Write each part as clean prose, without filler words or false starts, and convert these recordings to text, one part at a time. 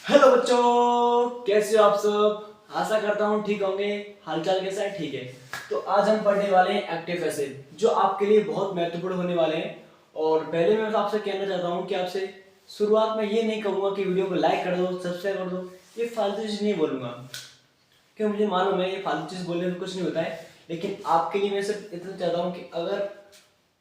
Hello बच्चों, कैसे हो आप सब। आशा करता हूँ ठीक होंगे। हालचाल कैसा है? ठीक है। तो आज हम पढ़ने वाले हैं एक्टिव एसिड, जो आपके लिए बहुत महत्वपूर्ण होने वाले हैं। और पहले मैं आपसे कहना चाहता हूँ कि आपसे शुरुआत में ये नहीं कहूँगा कि वीडियो को लाइक कर दो, सब्सक्राइब कर दो। ये फालतू चीज़ नहीं बोलूँगा, क्योंकि मुझे मालूम है ये फालतू चीज़ बोलने से कुछ नहीं होता है। लेकिन आपके लिए मैं सिर्फ इतना चाहता हूँ कि अगर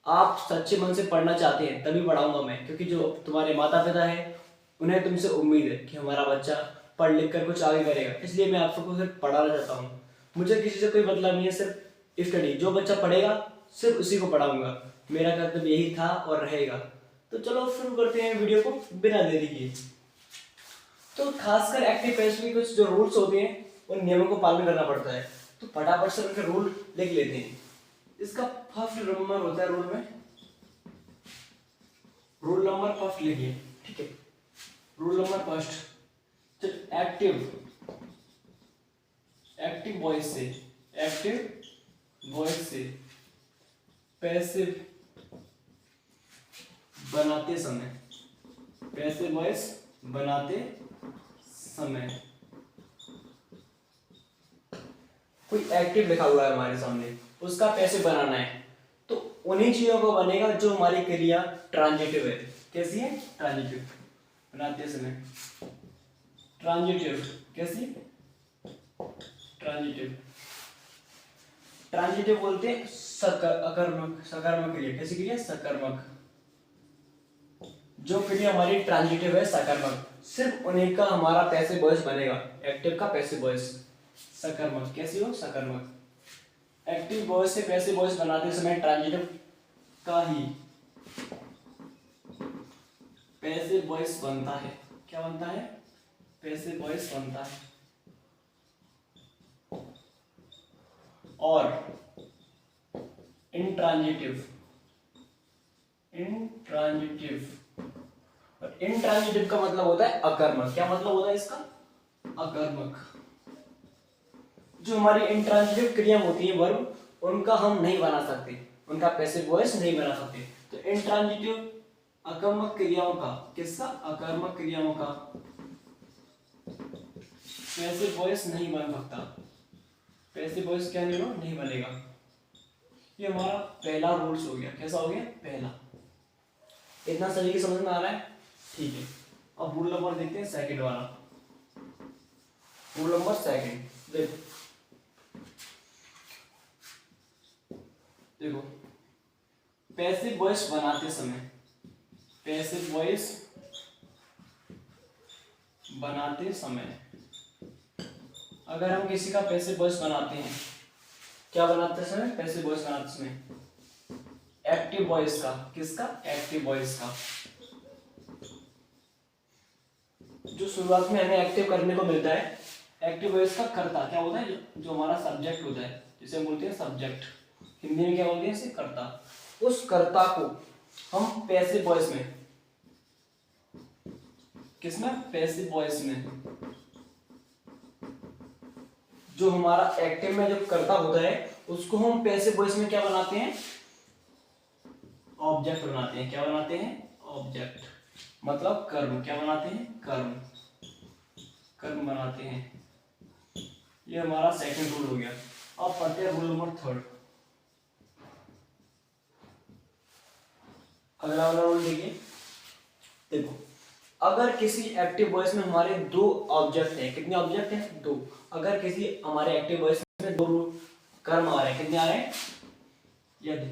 आप सच्चे मन से पढ़ना चाहते हैं तभी पढ़ाऊंगा मैं, क्योंकि जो तुम्हारे माता पिता है उन्हें तुमसे उम्मीद है कि हमारा बच्चा पढ़ लिख कर कुछ आगे करेगा। इसलिए मैं आप सबको सिर्फ पढ़ाना चाहता हूँ। मुझे किसी से कोई मतलब नहीं है, सिर्फ स्टडी। जो बच्चा पढ़ेगा सिर्फ उसी को पढ़ाऊंगा। मेरा कर्तव्य यही था और रहेगा। तो चलो शुरू करते हैं वीडियो को बिना देरी किए। तो खासकर एक्टिव पेस में कुछ जो रूल्स होते हैं उन नियमों को पालन करना पड़ता है। तो फटाफट से उनके रूल लिख लेते हैं। इसका फर्स्ट नंबर होता है रूल नंबर फर्स्ट लिखिए, ठीक है। Rule number first, active active voice से पैसिव बनाते समय पैसिव वॉइस बनाते समय कोई एक्टिव लिखा हुआ है हमारे सामने, उसका पैसिव बनाना है। तो उन्हीं चीजों को बनेगा जो हमारी क्रिया ट्रांजिटिव है। कैसी है? ट्रांजिटिव। बनाते समय ट्रांजिटिव। कैसी? ट्रांजिटिव। ट्रांजिटिव बोलते हैं अकर्मक, सकर्मक क्रिया। कैसी क्रिया? सकर्मक। जो क्रिया हमारी ट्रांजिटिव है, सकर्मक, सिर्फ उन्हीं का हमारा पैसिव वॉइस बनेगा। एक्टिव का पैसिव वॉइस सकर्मक। कैसी हो? सकर्मक। एक्टिव वॉइस से पैसिव वॉइस बनाते समय ट्रांजिटिव का ही पैसिव वॉइस बनता है। क्या बनता है? पैसिव वॉइस बनता है। और इंट्रांजिटिव इंट्रांजिटिव इंट्रांजिटिव का मतलब होता है अकर्मक। क्या मतलब होता है इसका? अकर्मक। जो हमारी इंट्रांजिटिव क्रिया होती है, वर्ब, उनका हम नहीं बना सकते, उनका पैसिव वॉइस नहीं बना सकते। तो इंट्रांजिटिव अकर्मक क्रियाओं का, किसका? अकर्मक क्रियाओं का पैसिव वॉइस नहीं बन सकता। पैसिव वॉइस क्या नहीं बनेगा। ये हमारा पहला रूल्स हो गया। कैसा हो गया? पहला। इतना सही की समझ में आ रहा है? ठीक है। अब रूल नंबर देखते हैं, सेकंड वाला। रूल नंबर सेकंड देखो, पैसिव वॉइस बनाते समय पैसिव वॉइस बनाते समय अगर हम किसी का पैसिव वॉइस बनाते हैं, क्या बनाते समय? पैसिव वॉइस बनाते समय एक्टिव वॉइस का। किसका? एक्टिव वॉइस का। जो शुरुआत में हमें एक्टिव करने को मिलता है, एक्टिव वॉइस का कर्ता क्या होता है? जो हमारा सब्जेक्ट होता है, जिसे हम बोलते हैं सब्जेक्ट। हिंदी में क्या बोलते हैं इसे? कर्ता। उस कर्ता को हम पैसिव वॉइस में, किसमें? पैसिव वॉइस में। जो हमारा एक्टिव में जो कर्ता होता है उसको हम पैसिव वॉइस में क्या बनाते हैं? ऑब्जेक्ट बनाते हैं। क्या बनाते हैं? ऑब्जेक्ट। मतलब कर्म। क्या बनाते हैं? कर्म। कर्म बनाते हैं। ये हमारा सेकंड रूल हो गया। अब पढ़ते हैं रूल नंबर थर्ड। अगला वाला रूल देखिए। देखो, अगर किसी एक्टिव वॉइस में हमारे दो ऑब्जेक्ट हैं, कितने ऑब्जेक्ट हैं? दो। अगर किसी हमारे एक्टिव वॉइस में दो कर्म आ रहे हैं, कितने आ रहे हैं? यदि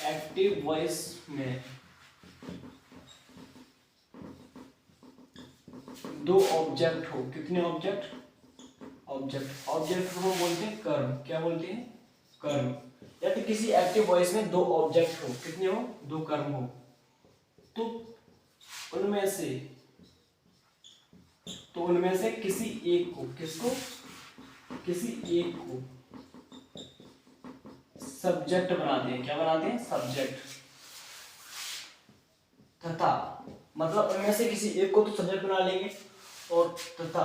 एक्टिव वॉइस में दो ऑब्जेक्ट हो, कितने ऑब्जेक्ट? ऑब्जेक्ट। ऑब्जेक्ट को बोलते हैं कर्म। क्या बोलते हैं? कर्म। यदि किसी एक्टिव वॉइस में दो ऑब्जेक्ट हो, कितने हो? दो कर्म हो, तो उनमें से किसी एक को, किसको? किसी एक को सब्जेक्ट बनाते हैं। क्या बनाते हैं? सब्जेक्ट। तथा, मतलब उनमें से किसी एक को तो सब्जेक्ट बना लेंगे, और तथा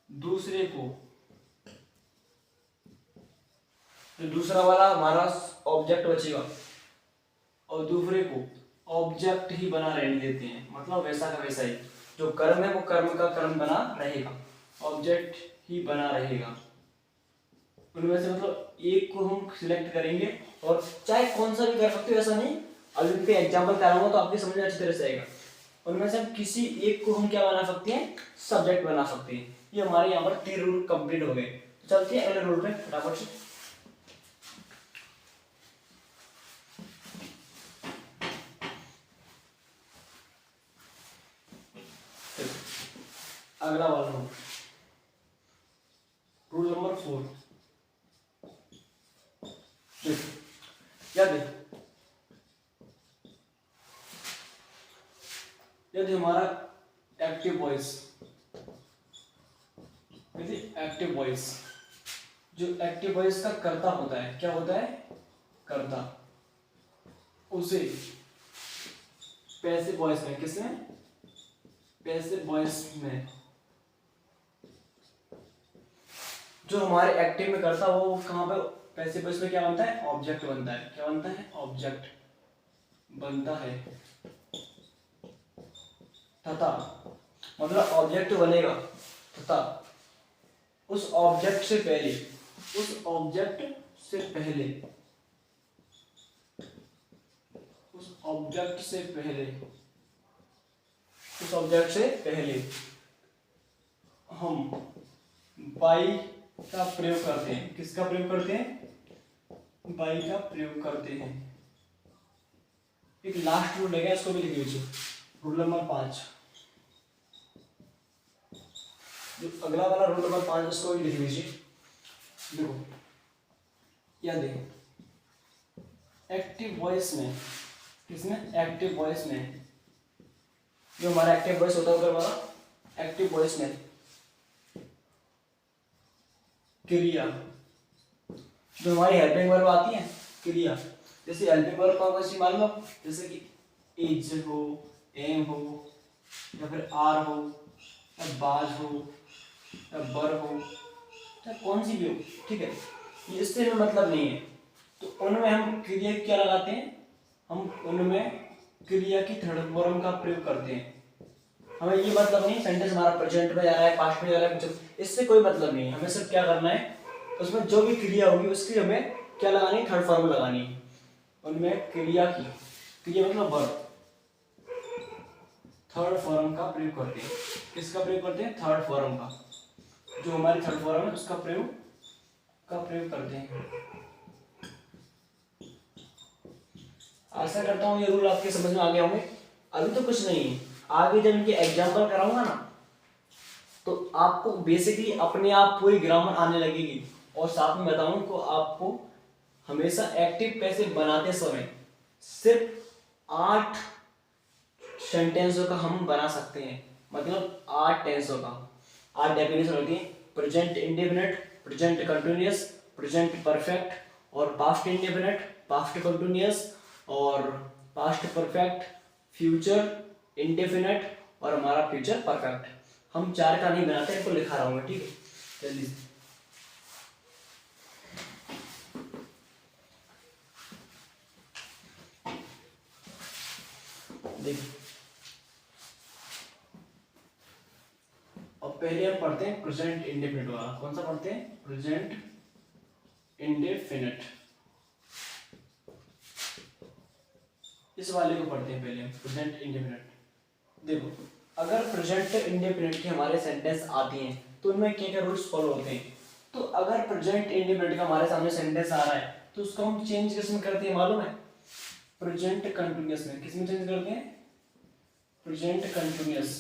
दूसरे को, जो दूसरा वाला हमारा ऑब्जेक्ट बचेगा, और दूसरे को ऑब्जेक्ट ही बना रहने देते हैं, मतलब वैसा का वैसा ही, जो कर्म है वो कर्म का कर्म बना रहेगा, ऑब्जेक्ट ही बना रहेगा। उनमें से मतलब एक को हम सिलेक्ट करेंगे, और चाहे कौन सा भी कर सकते हो, ऐसा नहीं, अभी पे एग्जांपल कराऊंगा तो आपकी समझ में अच्छी तरह से आएगा। उनमें से हम किसी एक को हम क्या बना सकते हैं, सब्जेक्ट बना सकते हैं। ये हमारे यहाँ पर 3 रूल कंप्लीट हो गए। तो चलते हैं अगले रूल पे फटाफट से। अगला वाला रूल नंबर 4। याद है, यदि हमारा एक्टिव वॉइस, यदि एक्टिव वॉइस, जो एक्टिव वॉइस का कर्ता होता है, क्या होता है, कर्ता, उसे पैसिव वॉइस में, किसमें, पैसिव वॉइस में, जो हमारे एक्टिव में करता वो कहाँ पे, पैसिव वॉइस में क्या बनता है, ऑब्जेक्ट बनता है। क्या बनता है, ऑब्जेक्ट बनता है। तथा मतलब ऑब्जेक्ट बनेगा तथा उस ऑब्जेक्ट से पहले, उस ऑब्जेक्ट से पहले, उस ऑब्जेक्ट से पहले, उस ऑब्जेक्ट से पहले हम बाई का प्रयोग करते हैं। किसका प्रयोग करते हैं, बाई का प्रयोग करते हैं। एक लास्ट रूल रहेगा, इसको भी लिख लीजिए, रूल नंबर 5। जो अगला वाला रूल नंबर 5, इसको भी लिख लीजिए। देखो, या देखो, एक्टिव वॉइस में, किसमें, एक्टिव वॉइस में, जो हमारा एक्टिव वॉइस होता है, हमारा एक्टिव वॉइस में क्रिया, जो हमारी हेल्पिंग वर्ब आती है, क्रिया, जैसे हेल्पिंग वर्ब कौन सी मालूम है, जैसे कि इज हो, एम हो, या फिर आर हो, या बाज हो, या बर हो, या कौन सी भी हो, ठीक है, ये इससे हमें मतलब नहीं है। तो उनमें हम क्रिया क्या लगाते हैं, हम उनमें क्रिया की थर्ड फॉर्म का प्रयोग करते हैं। हमें ये मतलब नहीं सेंटेंस हमारा प्रेजेंट में जा रहा है, पास्ट में जा रहा है, इससे कोई मतलब नहीं है। हमें सिर्फ क्या करना है, उसमें जो भी क्रिया होगी उसकी हमें क्या लगानी है, थर्ड फॉर्म लगानी है। उनमें क्रिया की, क्रिया मतलब वर्ब, थर्ड फॉर्म का प्रयोग करते हैं। किसका प्रयोग करते हैं, थर्ड फॉर्म का, जो हमारी थर्ड फॉर्म है उसका प्रयोग करते हैं। आशा करता हूँ ये रूल आपके समझ में आ गए होंगे। अभी तो कुछ नहीं है, आगे जब इनके एग्जाम्पल कराऊंगा ना, तो आपको बेसिकली अपने आप पूरी ग्रामर आने लगेगी। और साथ में बताऊं तो आपको हमेशा एक्टिव पैसिव बनाते समय सिर्फ 8 सेंटेंसों का हम बना सकते हैं, मतलब 8 टेंसों का। 8 डेफिनेशन होती है, present indefinite, present continuous, present perfect, और पास्ट इंडेफिनिट, पास्ट कंटिन्यूअस, और पास्ट परफेक्ट, फ्यूचर इंडेफिनिट, और हमारा फ्यूचर परफेक्ट। हम 4 का नहीं बनाते, इनको लिखा रहा हूँ मैं, ठीक है, जल्दी से। देखिए, अब पहले हम पढ़ते हैं प्रेजेंट इंडेफिनिट वाला। कौन सा पढ़ते हैं, प्रेजेंट इंडेफिनिट, इस वाले को पढ़ते हैं पहले हम, प्रेजेंट इंडेफिनिट। देखो, अगर प्रेजेंट इंडेफिनिट की हमारे सेंटेंस आती हैं तो उनमें क्या क्या रूल्स फॉलो होते हैं। तो अगर प्रेजेंट इंडेफिनिट का हमारे सामने सेंटेंस आ रहा है तो उसको हम चेंज किस में करते हैं मालूम है, प्रेजेंट कंटिन्यूअस में। किस में चेंज करते हैं, present continuous,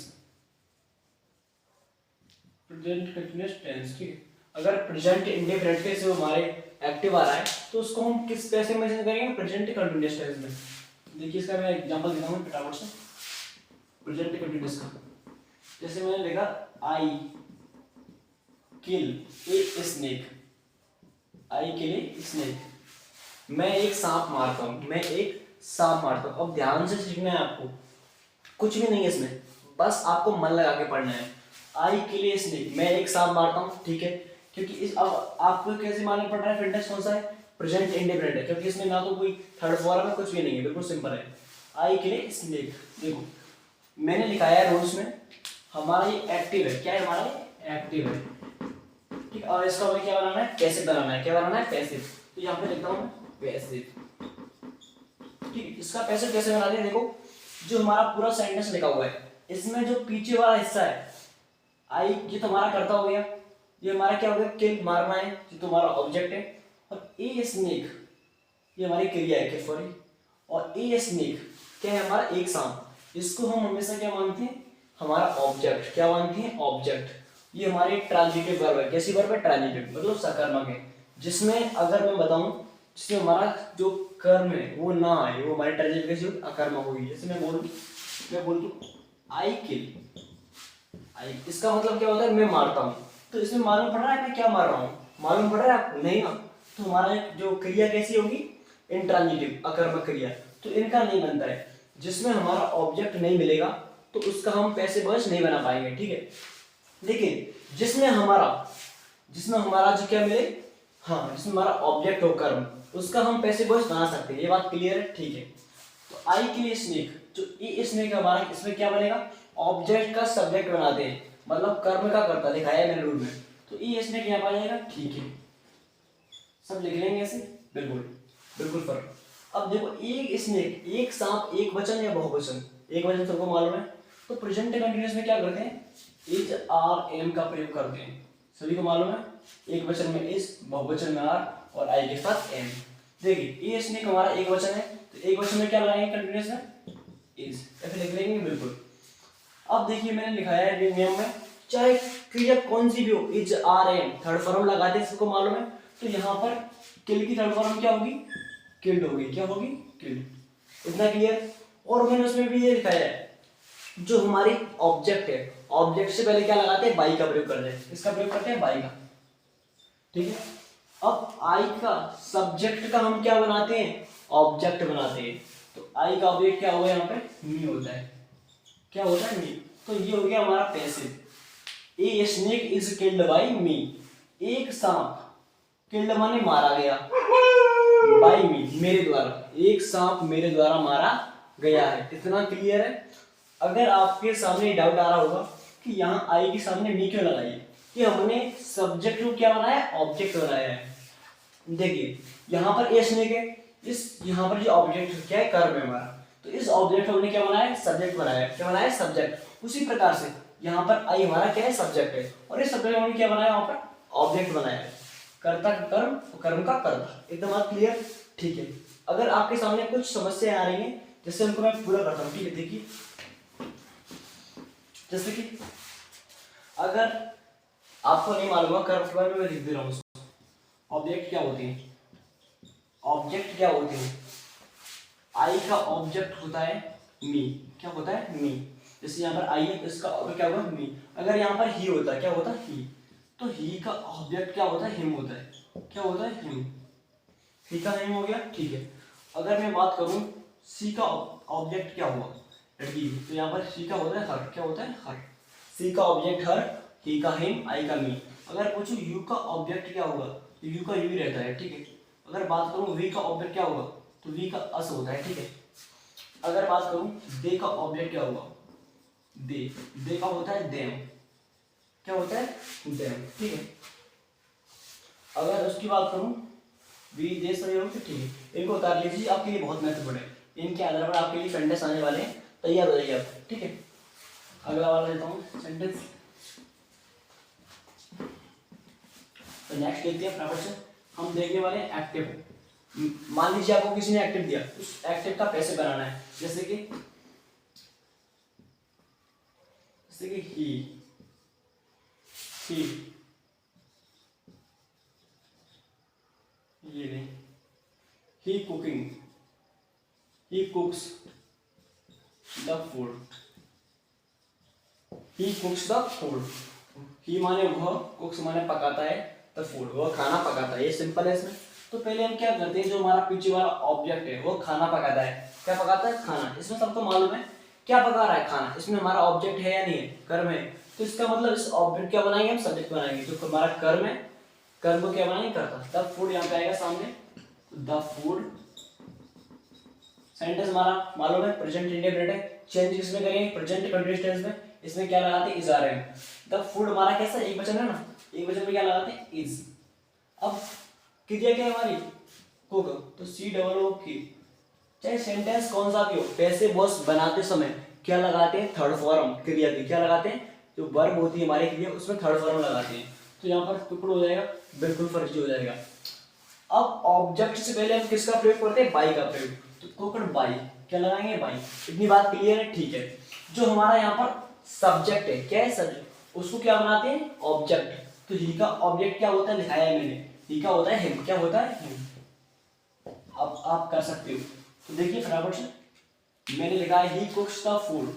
present continuous tense, ठीक है। अगर प्रेजेंट इंडेफिनिट के से हमारे एक्टिव आ रहा है तो उसको हम किस कैसे में चेंज करेंगे, प्रेजेंट कंटिन्यूअस टेंस में। देखिए, इसका मैं एग्जांपल देता हूं फटाफट से प्रेजेंट कंटिन्यूअस का। जैसे मैंने लिखा आई किल a snake, I kill a snake, मैं एक सांप मारता हूं, मैं एक सांप मारता हूं। अब ध्यान से सीखना है आपको, कुछ भी नहीं है इसमें, बस आपको मन लगा के पढ़ना है। आई किल ए स्नेक, मैं एक सांप मारता हूं, ठीक है, क्योंकि इस अब आपको कैसे मालूम पड़ रहा है सेंटेंस कौन सा है, प्रेजेंट इंडेफिनिट है, क्योंकि इसमें ना तो कोई थर्ड फॉर्म है, कुछ भी नहीं है, बिल्कुल सिंपल है। आई के लिए स्नेक। देखो मैंने लिखा है रूल्स में, हमारा ये एक्टिव है, क्या है हमारा ये एक्टिव है, ठीक है। और इसका हमें क्या बनाना है, पैसिव बनाना है, क्या बनाना है, पैसिव। तो यहाँ पे लिखता हूँ मैं पैसिव, ठीक है। इसका पैसिव कैसे बनाते हैं, देखो जो हमारा पूरा सेंटेंस लिखा हुआ है इसमें जो पीछे वाला हिस्सा है आई, ये तो हमारा कर्ता हो गया, ये हमारा क्या हो गया, किल मारना है, ये तो हमारा ऑब्जेक्ट है। और ए स्नेक ये हमारी क्रिया है, किल सॉरी। और ए स्नेक क्या है, हमारा एक सांप। इसको हम हमेशा क्या मानते हैं, हमारा ऑब्जेक्ट, क्या मानते हैं, ऑब्जेक्ट। ये हमारे ट्रांजिटिव वर्ब है, कैसी वर्ब है, ट्रांजिटिव मतलब सकर्मक है, जिसमें अगर मैं बताऊं जिसमें हमारा जो कर्म है वो ना आए, वो हमारे ट्रांजिटिव कैसी होगी, अकर्मक होगी। जैसे मैं बोल दूं आई किल, आई, इसका मतलब क्या होता है, मैं मारता हूँ। तो इसमें मालूम पड़ रहा है मैं क्या मार रहा हूँ, मालूम पड़ रहा है आपको, नहीं ना। तो हमारा जो क्रिया कैसी होगी, इंट्रांजिटिव अकर्मक क्रिया। तो इनका नहीं बनता है, जिसमें हमारा ऑब्जेक्ट नहीं मिलेगा तो उसका हम पैसिव वॉइस नहीं बना पाएंगे, ठीक है। लेकिन जिसमें हमारा जो क्या मिले, हाँ जिसमें हमारा ऑब्जेक्ट हो कर्म, उसका हम पैसिव वॉइस बना सकते हैं। ये बात क्लियर है, ठीक है। तो आई के लिए स्नेक, जो ई स्नेक हमारा इसमें क्या बनेगा, ऑब्जेक्ट का सब्जेक्ट बनाते हैं, मतलब कर्म का कर्ता दिखाया है मैंने रूल में। तो ई स्नेक यहाँ पर आ जाएगा, ठीक है। सब लिख लेंगे ऐसे, बिल्कुल बिल्कुल फर्क। अब देखो एक स्नेक, एक सांप, एक वचन या बहुवचन, एक वचन सबको मालूम है। तो प्रेजेंट कंटीन्यूअस में क्या करते हैं, इज आर एम का प्रयोग करते हैं, सभी को मालूम है। एक वचन में इज, बहुवचन में आर और आई के साथ एम। देखिए ये स्नेक हमारा एक वचन है, तो एक वचन में क्या लगाएंगे कंटीन्यूअस में, इज, ऐसे लिख लेंगे बिल्कुल। अब देखिए मैंने लिखा है नियम में, चाहे क्रिया कौन सी भी हो, is are am third form लगाते हैं, सबको मालूम है। तो यहाँ पर किल की थर्ड फॉर्म क्या होगी, किल्ड होगी, क्या होगी, किल्ड। इतना क्लियर। और मैंने उसमें भी ये लिखाया है, जो हमारी ऑब्जेक्ट है, ऑब्जेक्ट से पहले क्या लगाते हैं, बाई का प्रयोग करते हैं, इसका प्रयोग करते हैं बाई का, ठीक है। अब आई का सब्जेक्ट का हम क्या बनाते हैं, ऑब्जेक्ट बनाते हैं। तो आई का ऑब्जेक्ट क्या होगा, यहाँ पे मी होता है, क्या होता है, मी। तो ये हो गया हमारा passive. A snake is killed by me, एक सांप, किल्ड माने मारा गया, बाय मी मेरे द्वारा, एक सांप मेरे द्वारा मारा गया है। इतना क्लियर है। अगर आपके सामने डाउट आ रहा होगा कि यहाँ आई के सामने मी क्यों लगाई है, कि हमने सब्जेक्ट को क्या बनाया है, ऑब्जेक्ट बनाया है। देखिए यहाँ पर ए स्नेक है, इस यहाँ पर जो ऑब्जेक्ट क्या है, कर्म है हमारा, तो इस ऑब्जेक्ट हमने क्या बनाया है, सब्जेक्ट बनाया है, क्या बनाया है, सब्जेक्ट। उसी प्रकार से यहाँ पर आई हमारा क्या है, सब्जेक्ट है, और इस सब्जेक्ट हमने क्या बनाया, वहां पर ऑब्जेक्ट बनाया है, कर्ता का कर्म और कर्म का कर्ता। एकदम बात क्लियर, ठीक है। अगर आपके सामने कुछ समस्या आ रही है, जैसे उनको मैं पूरा करता हूँ, ठीक है। देखिए जैसे कि अगर आपको नहीं मालूम है कर्म के बारे में, मैं लिख दे रहा हूँ। ऑब्जेक्ट क्या होती है, ऑब्जेक्ट क्या होती है, आई का ऑब्जेक्ट होता है मी, क्या होता है, मी। जैसे यहाँ पर आई है तो इसका ऑब्जेक्ट क्या होगा, मी। अगर यहाँ पर ही होता है, क्या होता है, ही, तो ही का ऑब्जेक्ट क्या होता है, हिम होता है, क्या होता है, हिम। ही का हिम हो गया, ठीक है। अगर मैं बात करूं सी का ऑब्जेक्ट क्या हुआ, लड़की, तो यहाँ पर सी का होता है हर, क्या होता है, हर। सी का ऑब्जेक्ट हर, ही का हिम, आई का मी। अगर पूछो यू का ऑब्जेक्ट क्या होगा, तो यू का यू ही रहता है, ठीक है। अगर बात करूं वी का ऑब्जेक्ट क्या होगा, तो वी का अस होता है, ठीक है। अगर बात करूं दे का ऑब्जेक्ट क्या होगा, दे का होता है देम, क्या होता है, देम, ठीक है। अगर उसकी बात करूं वी दे सही हो, ठीक है। इनको उतार लीजिए, आपके लिए बहुत महत्वपूर्ण है। इनके आधार पर आपके लिए सेंटेंस आने वाले हैं, तैयार हो जाइए आप, ठीक है। अगला वाला लेता हूँ सेंटेंस, तो नेक्स्ट देखते हैं फटाफट से। हम देखने वाले हैं एक्टिव। मान लीजिए आपको किसी ने एक्टिव दिया, उस एक्टिव का कैसे बनाना है, जैसे कि ही, ये नहीं, he cooking, he cooks the food, he cooks the food. He माने वह, कुक्स माने पकाता है, द फूड वह खाना पकाता है। ये सिंपल है इसमें। तो पहले हम क्या करते हैं, जो हमारा पीछे वाला ऑब्जेक्ट है वो खाना पकाता है, क्या पकाता है, खाना। इसमें सबको मालूम है क्या पका रहा है, खाना। इसमें हमारा ऑब्जेक्ट है या नहीं है, कर्म है। तो इसका मतलब इस ऑब्जेक्ट क्या बनाएंगे हम, सब्जेक्ट बनाएंगे। जो हमारा कर्म है, कर्म को क्या बनाएंगे, करता। द फूड यहाँ पे आएगा सामने, द फूड सेंटेंस हमारा मालूम है प्रेजेंट इंडेफिनिट है, चेंज किसमें करेंगे प्रेजेंट कंटिन्यूअस टेंस में, इसमें क्या लगाते हैं इज आ रहे हैं। द फूड हमारा कैसा एक वचन है ना, एक वचन में क्या लगाते हैं इज। अब क्रिया क्या है हमारी कुक, तो सी डबल ओ की, चाहे सेंटेंस कौन सा भी हो, पैसे बॉस बनाते समय क्या लगाते हैं थर्ड फॉर्म क्रिया की, क्या लगाते हैं जो वर्ब होती है हमारी क्रिया उसमें थर्ड फॉर्म लगाते हैं। तो यहाँ पर टुकड़ हो जाएगा, बिल्कुल फर्जी हो जाएगा। अब ऑब्जेक्ट से पहले हम किसका प्रयोग करते हैं बाई का प्रयोग, तो कुकड बाई, क्या लगाएंगे बाई। इतनी बात क्लियर है, ठीक है। जो हमारा यहाँ पर सब्जेक्ट है, क्या है सब्जेक्ट, उसको क्या बनाते हैं ऑब्जेक्ट। तो ही का ऑब्जेक्ट क्या होता है लिखाया है मैंने, ही का होता है हिम, क्या होता है हिम। अब आप कर सकते हो, तो देखिए फटाफट से मैंने लिखा है he cooks the food,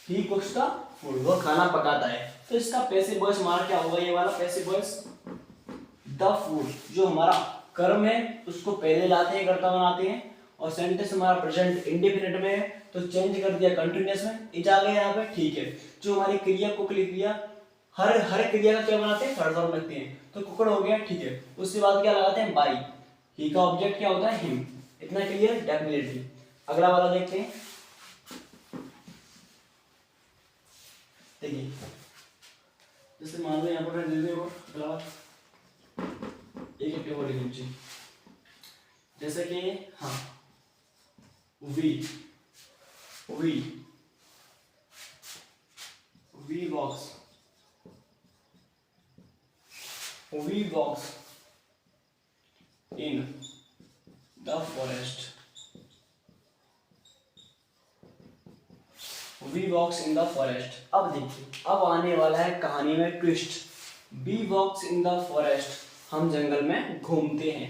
he cooks the food, वो खाना पकाता है। तो इसका पैसिव वॉइस हमारा क्या होगा, ये वाला पैसिव वॉइस द फूड, जो हमारा कर्म है उसको पहले लाते हैं, कर्ता बनाते हैं, और सेंटेंस हमारा प्रेजेंट इंडेफिनिट में है तो चेंज कर दिया कंटिन्यूअस में, इज आ गया यहाँ पे, ठीक है। जो हमारी क्रिया कुकली क्रिया हर क्रिया का क्या बनाते हैं थर्ड फॉर्म रखते हैं, तो कुकड़ हो गया, ठीक है। उसके बाद क्या लगाते हैं बाई, ही का ऑब्जेक्ट क्या होता है हिम। इतना क्लियर डेफिनेटली। अगला वाला देखते हैं, देखिए जैसे मान लो यहाँ पर दे दे अगला एक टेबल लिख लीजिए, जैसे कि हाँ we we we walks in the forest, we walks in the forest. अब देखिए अब आने वाला है कहानी में twist. We walks in the forest, हम जंगल में घूमते हैं,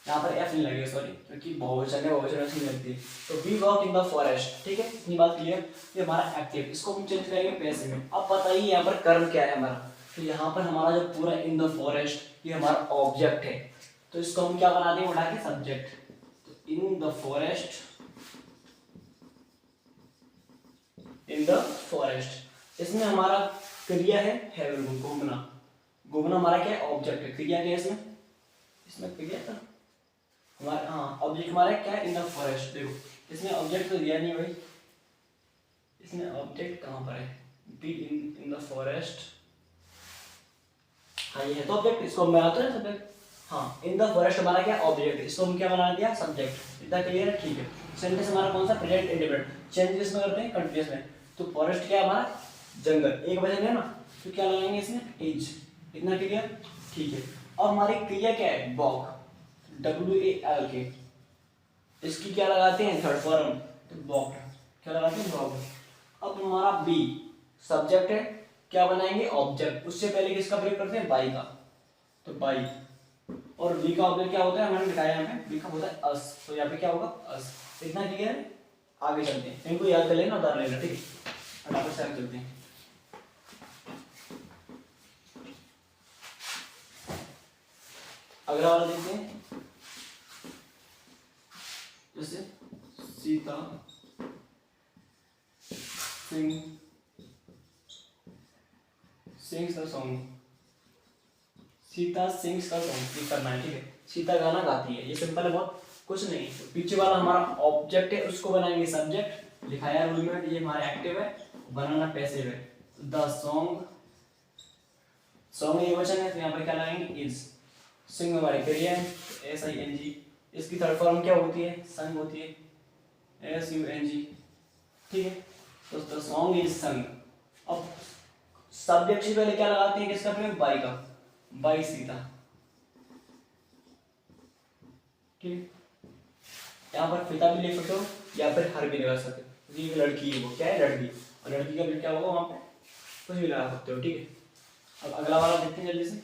यहाँ पर एफ नहीं लगेगा सॉरी, क्योंकि बहुवचन है, बहुवचन ऐसी लगती है। तो we walk in the forest, ठीक है, इतनी बात क्लियर। ये हमारा एक्टिव, इसको हम चेंज करेंगे पैसिव में। अब बताइए यहाँ पर कर्म क्या है हमारा, तो यहाँ पर हमारा जो पूरा इन द फॉरेस्ट ये हमारा ऑब्जेक्ट है, तो इसको हम क्या बना देंगे उठा के सब्जेक्ट। तो इन the forest, in the forest, इसमें हमारा क्रिया है घूमना, घूमना हमारा क्या है ऑब्जेक्ट है, क्रिया क्या है इसमें, इसमें क्रिया था हमारा, हाँ ऑब्जेक्ट हमारा क्या है इन द फॉरेस्ट। देखो इसमें ऑब्जेक्ट तो दिया नहीं भाई, इसमें ऑब्जेक्ट कहाँ पर है, बी इन द फॉरेस्ट, हाँ ये है तो ऑब्जेक्ट, इसको हम बनाते हैं सब्जेक्ट। हाँ इन द फॉरेस्ट हमारा क्या ऑब्जेक्ट, इसको हम क्या बना दिया सब्जेक्ट। इतना क्लियर है, ठीक है। सेंटेंस हमारा कौन सा प्रेजेंट इंडेफिनिट, चेंज किसमें करते हैं कंटीन्यूअस में। तो फॉरेस्ट क्या है हमारा जंगल, एक वचन है ना, तो क्या लगाएंगे इसमें इज। इतना क्लियर, ठीक है। और हमारी क्रिया क्या है वॉक, WAL के, इसकी क्या लगाते हैं थर्ड फॉर्म, तो वॉक, क्या लगाते हैं वॉक। अब हमारा बी सब्जेक्ट है, क्या बनाएंगे ऑब्जेक्ट, उससे पहले किसका प्रयोग करते हैं बाई का, तो बाई। और वी का ऑब्जेक्ट क्या होता है मैंने दिखाया यहाँ पे, वी का होता है अस, तो यहाँ पे क्या होगा अस। इतना क्लियर है, आगे चलते हैं, इनको याद कर लेना उतार लेना, ठीक है। फटाफट से आगे चलते हैं। अगला वाला देखते हैं, जैसे Sita sings the song, Sita sings the song, ये करना है, ठीक है। सीता गाना गाती है, ये सिंपल है बहुत, कुछ नहीं। तो पीछे वाला हमारा ऑब्जेक्ट है, उसको बनाएंगे सब्जेक्ट, लिखाया रूल में, ये हमारा एक्टिव है, बनाना पैसिव है। द सॉन्ग, सॉन्ग ये वचन है तो यहाँ पर क्या लगाएंगे इज। सिंग हमारी क्रिया है, SING, इसकी थर्ड फॉर्म क्या होती है संग होती है, SUNG, ठीक है। तो द सॉन्ग इज संग। अब सब्जेक्ट से पहले क्या लगाते हैं किसका प्रयोग बाई का, बाई सीता, ठीक है। यहाँ पर पिता भी लिख सकते हो या फिर हर भी लगा सकते हो, ये लड़की है, वो क्या है लड़की, और लड़की का भी क्या होगा वहां पे कुछ भी लगा सकते हो, ठीक है। अब अगला वाला देखते हैं जल्दी से,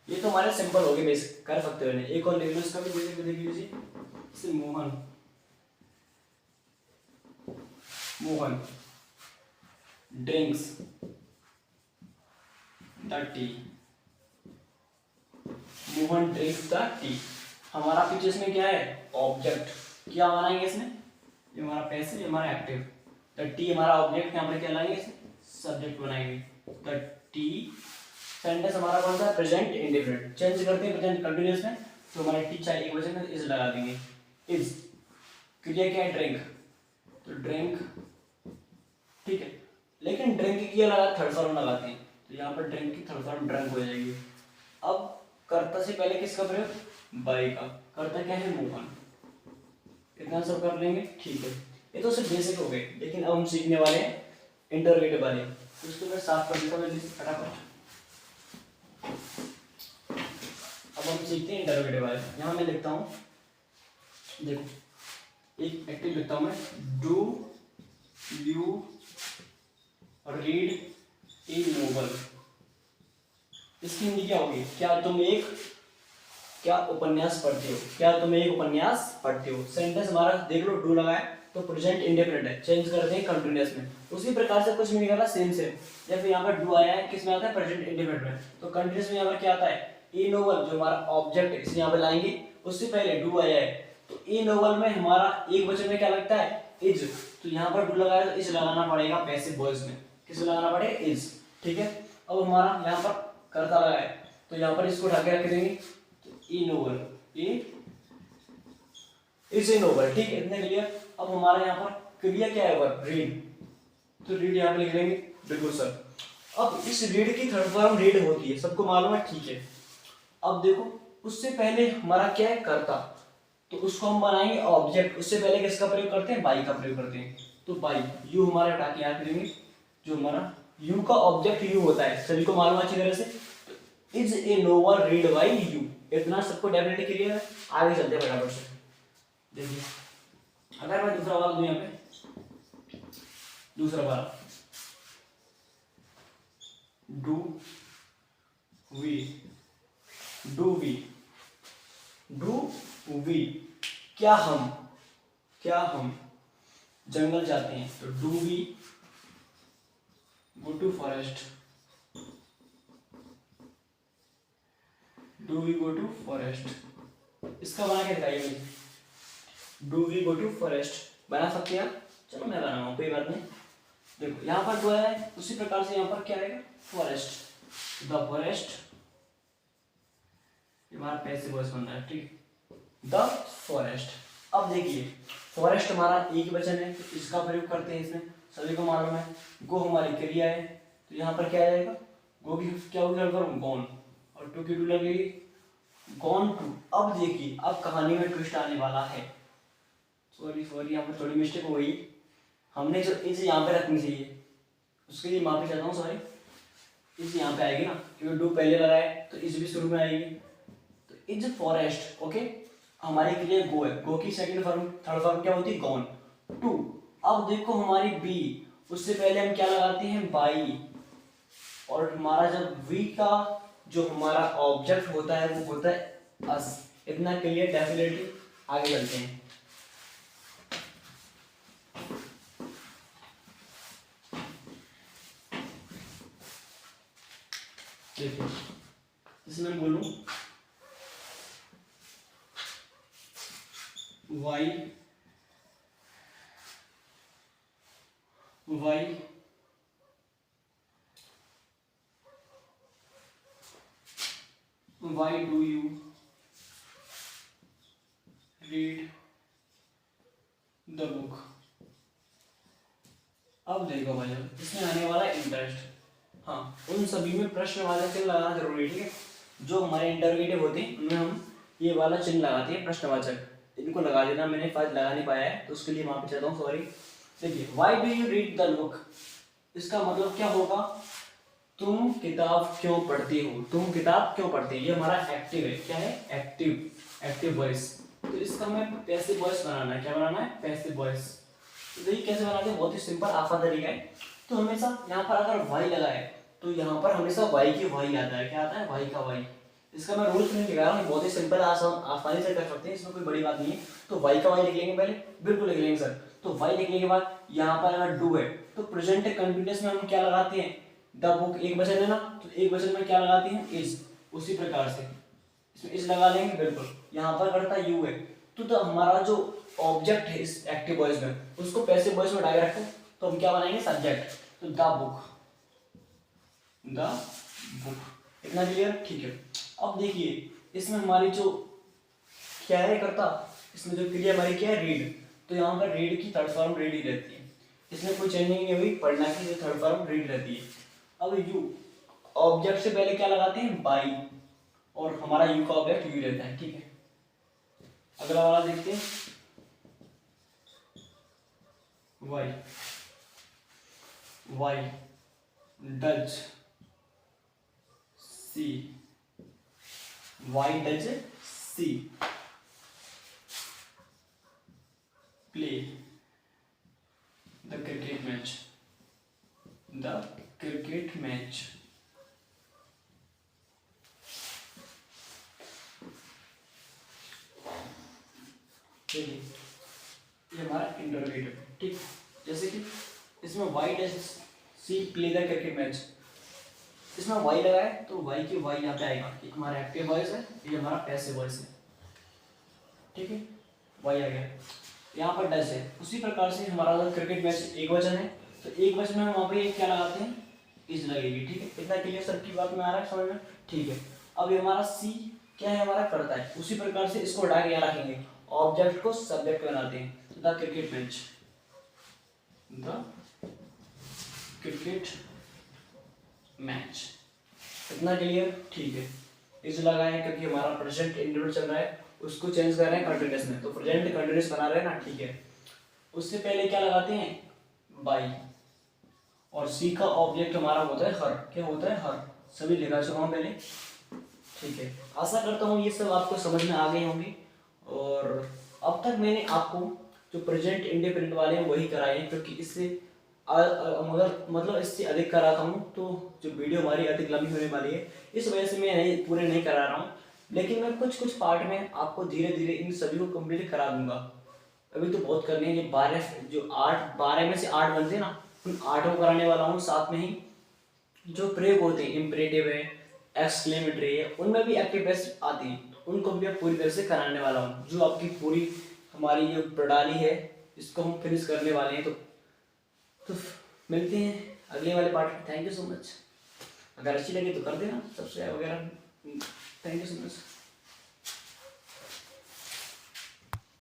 ये तो हमारे सिंपल हो गए, बेसिक कर सकते हो इन्हें। एक और लिख लो इसका भी, देख लीजिए, जैसे Mohan, Mohan drinks the T, Mohan drinks the T. हमारा पीछे इसमें क्या है ऑब्जेक्ट, क्या बनाएंगे इसमें, ये हमारा पैसिव, ये हमारा एक्टिव। द टी हमारा ऑब्जेक्ट, यहाँ पर क्या लाएंगे सब्जेक्ट बनाएंगे, द टी। सेंटेंस हमारा कौन सा प्रेजेंट इंडेफिनिट, चेंज करते हैं प्रेजेंट कंटीन्यूअस में, तो हमारे टी चाहे एक वचन में इज लगा देंगे इज। क्रिया क्या है? ड्रिंक, तो ड्रिंक, ठीक है। लेकिन ड्रिंक की क्रिया लगा थर्ड फॉर्म लगाते हैं, तो यहाँ पर ड्रिंक की थर्ड फॉर्म ड्रंक हो जाएगी। अब कर्ता से पहले किसका प्रयोग? बाई का। कर्ता क्या है? मोहन। इतना सब कर लेंगे, ठीक है। ये तो सिर्फ बेसिक हो गए, लेकिन अब हम सीखने वाले हैं इंटरोगेटिव वाले, तो उसको मैं साफ कर देता हूँ फटाफट। अब हम सीखते हैं इंटरोगेटिव वाले। यहाँ मैं लिखता हूँ, देखो एक एक्टिव लिखता हूँ मैं, do you read A novel. इसकी हिंदी क्या होगी? क्या उपन्यास पढ़ते हो? क्या तुम एक उपन्यास पढ़ते हो? सेंटेंस हमारा देख लो, डू लगा है तो प्रेजेंट इंडेफिनिट है, चेंज करते हैं कंटिन्यूअस में। उसी प्रकार से कुछ भी नहीं करना, सेम सेम। जब यहाँ पर डू आया है, किस में आता है? प्रेजेंट इंडेफिनिट में। तो कंटिन्यूअस में यहाँ पर क्या आता है? ए नोवेल, जो हमारा ऑब्जेक्ट है, इसे यहाँ पे लाएंगे। उससे पहले डू आया है, तो ए नोवेल में हमारा एक वचन में क्या लगता है? इज। तो यहाँ पर डू लगाया तो इज लगाना पड़ेगा पैसिव वॉइस में। किसे लगाना पड़ेगा? इज, ठीक है। अब हमारा यहाँ पर कर्ता लगा है, तो यहाँ पर इसको उठा के रख देंगे, ए novel, A is a novel, ठीक है। इतने क्लियर। अब हमारा यहाँ पर क्रिया क्या है? वर्ब, रीड, तो रीड यहाँ पे लिख लेंगे, बिल्कुल सर। अब इस रीड की थर्ड फॉर्म रीड होती है, सबको मालूम है, ठीक है। अब देखो, उससे पहले हमारा क्या है? कर्ता, तो उसको हम बनाएंगे ऑब्जेक्ट। उससे पहले किसका प्रयोग करते हैं? बाई का प्रयोग करते हैं। तो बाई, यू हमारा हटा के यहाँ करेंगे, जो हमारा यू का ऑब्जेक्ट यू होता है, सभी को मालूम अच्छी तरह से। तो is a novel read by you, इतना सबको डेफिनेटली क्लियर है। आगे चलते हैं फटाफट से। देखिए, अगर मैं दूसरा वाला दूं यहाँ पे, दूसरा वाला, do we, do we, do we, क्या हम जंगल जाते हैं? तो do we go to forest, do we go to forest. इसका बना के दिखाइए मुझे, do we go to forest. बना सकते हैं आप? चलो मैं बनाऊंगा, कोई बात नहीं। देखो यहाँ पर डू है, उसी प्रकार से यहाँ पर क्या आएगा? फॉरेस्ट, द फॉरेस्ट, हमारा पैसिव वॉइस बन रहा है, ठीक है। The forest. अब देखिए, फॉरेस्ट हमारा एक वचन है, तो इसका प्रयोग करते हैं इसमें, सभी को मालूम है। गो हमारी क्रिया है, तो यहाँ पर क्या आएगा? गो की क्या होगी? गॉन, और टू की टू लगेगी, गॉन टू। अब देखिए, अब कहानी में ट्विस्ट आने वाला है। सॉरी यहाँ पर थोड़ी मिस्टेक हो गई, हमने जो इज यहाँ पे रखनी चाहिए, उसके लिए माफी चाहता हूँ, सॉरी। इज यहाँ पे आएगी ना, क्योंकि डू पहले लगाए तो इज भी शुरू में आएगी। तो इज फॉरेस्ट, ओके। हमारे के लिए गो है, गो की सेकंड फॉर्म, थर्ड फॉर्म क्या होती है? Gone to. अब देखो हमारी बी, उससे पहले हम क्या लगाते हैं? बाई, और हमारा जब वी का जो हमारा ऑब्जेक्ट होता है वो होता है अस। इतना क्लियर, डेफिनेटली। आगे चलते हैं। देखिए, इसमें मैं बोलूं why do you read the book. अब देखो भाई, इसमें आने वाला इंटरेस्ट। हाँ, उन सभी में प्रश्नवाचक चिन्ह लगाना जरूरी है, ठीक है। जो हमारे इंटरोगेटिव होते हैं उनमें हम ये वाला चिन्ह लगाते हैं, प्रश्नवाचक। इनको लगा देना, मैंने फाइल लगा नहीं पाया है, तो उसके लिए माफी चाहता हूँ, सॉरी। देखिए, why do you read the book, इसका मतलब क्या होगा? तुम किताब क्यों पढ़ते हो? तुम किताब क्यों पढ़ते हो? ये हमारा एक्टिव है, क्या है? Active voice. तो इसका हमें पैसिव वॉइस बनाना है। क्या बनाना है? Passive voice. तो देखिए कैसे बनाते हैं, बहुत ही सिंपल आसान तरीका है। तो हमेशा यहाँ पर अगर वाई लगा है, तो यहाँ पर हमेशा वाई की वाई आता है। क्या आता है? वाई का वाई। इसका मैं रूल्स नहीं दिखा रहा हूँ, बहुत ही सिंपल आसानी से कर सकते हैं, इसमें कोई बड़ी बात नहीं है। तो वाई का वाई लिख लेंगे पहले, बिल्कुल लिख लेंगे सर। तो वाई लिखने के बाद यहाँ पर अगर डू है, तो प्रेजेंट कंटिन्यूअस में हम क्या लगाते हैं? द बुक, एक वचन है ना, तो एक वचन में क्या लगाते हैं? इज। उसी प्रकार से इसमें इज लगा लेंगे, बिल्कुल। यहाँ पर करता यू है, तो हमारा जो ऑब्जेक्ट है इस एक्टिव वॉइस में, उसको पैसिव वॉइस में उठा के रखो, तो हम क्या बनाएंगे? सब्जेक्ट। तो द बुक, इतना क्लियर? ठीक है। अब देखिए, इसमें हमारी जो क्या है करता, इसमें जो क्रिया हमारी क्या है? रीड। तो यहाँ पर रीड की थर्ड फॉर्म रीड ही रहती है, इसमें कोई चेंजिंग नहीं हुई, पढ़ना की जो थर्ड फॉर्म रीड रहती है। अब यू ऑब्जेक्ट से पहले क्या लगाते हैं, बाई, और हमारा यू का ऑब्जेक्ट यू रहता है, ठीक है। अगला वाला देखते हैं, why, why does she, why does she play the cricket match, the cricket match. चलिए ये हमारा इंटरोगेटिव, ठीक। जैसे कि इसमें why does she play the cricket match, इसमें वाई लगा है तो वाई की वाई यहाँ पे आएगा, ये हमारा एक्टिव वॉइस है, ये हमारा पैसिव वॉइस है, ठीक है। वाई आ गया, यहाँ पर डज है। उसी प्रकार से हमारा अगर क्रिकेट मैच एक वचन है तो एक वचन में हम वहाँ पे क्या लगाते हैं, इज लगेगी, ठीक है। इतना क्लियर सबकी बात में आ रहा है समझ में, ठीक है। अब ये हमारा सी क्या है, हमारा करता है, उसी प्रकार से इसको हटा के यहाँ रखेंगे, ऑब्जेक्ट को सब्जेक्ट बनाते हैं, the cricket match, the cricket match. इतना क्लियर, ठीक है। इस लगाए क्योंकि हमारा प्रेजेंट इंडिविजुअल चल रहा है, उसको चेंज कर रहे हैं कंटिन्यूअस में, तो प्रेजेंट कंटिन्यूअस बना रहे हैं ना, ठीक है। उससे पहले क्या लगाते हैं, बाई, और सी का ऑब्जेक्ट हमारा होता है हर, क्या होता है, हर, सभी लिखा चुका हूँ पहले, ठीक है। आशा करता हूँ ये सब आपको समझ में आ गए होंगे। और अब तक मैंने आपको जो प्रेजेंट इंडिपेंडेंट वाले हैं वही कराए हैं, क्योंकि इससे मगर मतलब इससे अधिक कराता हूँ तो जो वीडियो हमारी अधिक लंबी होने वाली है, इस वजह से मैं नहीं पूरे नहीं करा रहा हूँ। लेकिन मैं कुछ कुछ पार्ट में आपको धीरे धीरे इन सभी को कंप्लीट करा दूंगा। अभी तो बहुत करने हैं, ये 12 जो 8 12 में से 8 बनते हैं ना, उन 8 को कराने वाला हूँ। साथ में ही जो प्रयोग होते हैं, इम्परेटिव है, एक्सक्लेमेटरी है, उनमें भी एक्टिव वॉइस आती है, उनको भी मैं पूरी तरह से कराने वाला हूँ। जो आपकी पूरी हमारी जो प्रणाली है इसको हम फिनिश करने वाले हैं। तो मिलते हैं अगले वाले पार्ट में। Thank you so much. अगर अच्छी लगी तो कर देना सब्सक्राइब वगैरह। Thank you so much.